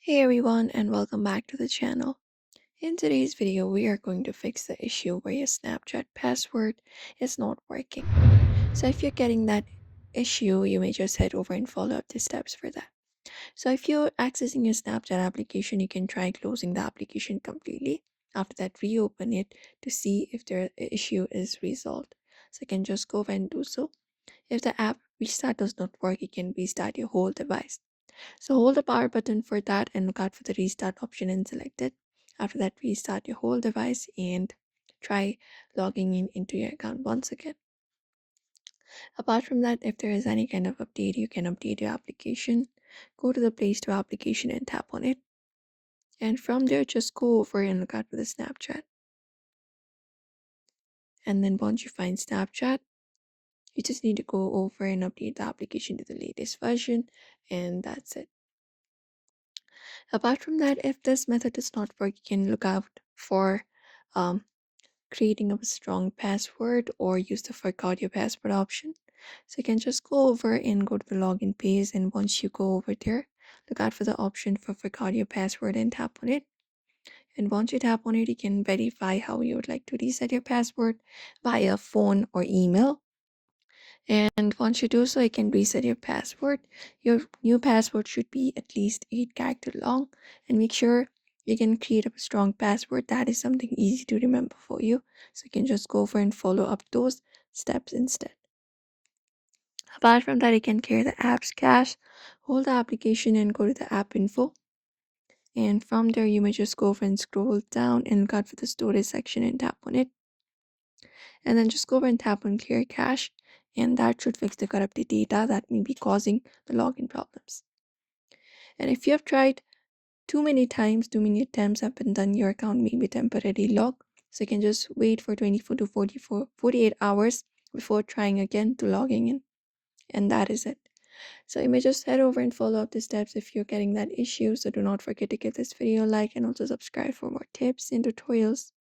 Hey everyone, and welcome back to the channel. In today's video, we are going to fix the issue where your Snapchat password is not working. So if you're getting that issue, you may just head over and follow up the steps for that. So if you're accessing your Snapchat application, you can try closing the application completely. After that, reopen it to see if the issue is resolved. So you can just go ahead and do so. If the app restart does not work, you can restart your whole device. So hold the power button for that and look out for the restart option and select it. After that, restart your whole device and try logging in into your account once again. Apart from that, if there is any kind of update, you can update your application. Go to the Play Store application and tap on it. And from there, just go over and look out for the Snapchat. And then once you find Snapchat, you just need to go over and update the application to the latest version, and that's it. Apart from that, if this method does not work, you can look out for um, creating a strong password or use the forgot your password option. So you can just go over and go to the login page, and once you go over there, look out for the option for forgot your password and tap on it. And once you tap on it, you can verify how you would like to reset your password via phone or email. And once you do so, you can reset your password. Your new password should be at least 8 characters long, and make sure you can create a strong password that is something easy to remember for you. So you can just go for and follow up those steps instead. Apart from that, you can clear the app's cache, hold the application and go to the app info. And from there, you may just go over and scroll down and look out for the storage section and tap on it. And then just go over and tap on clear cache, and that should fix the corrupted data that may be causing the login problems. And if you have tried too many times, too many attempts have been done, your account may be temporarily locked. So you can just wait for 24 to 48 hours before trying again to logging in. And that is it. So you may just head over and follow up the steps if you're getting that issue. So do not forget to give this video a like and also subscribe for more tips and tutorials.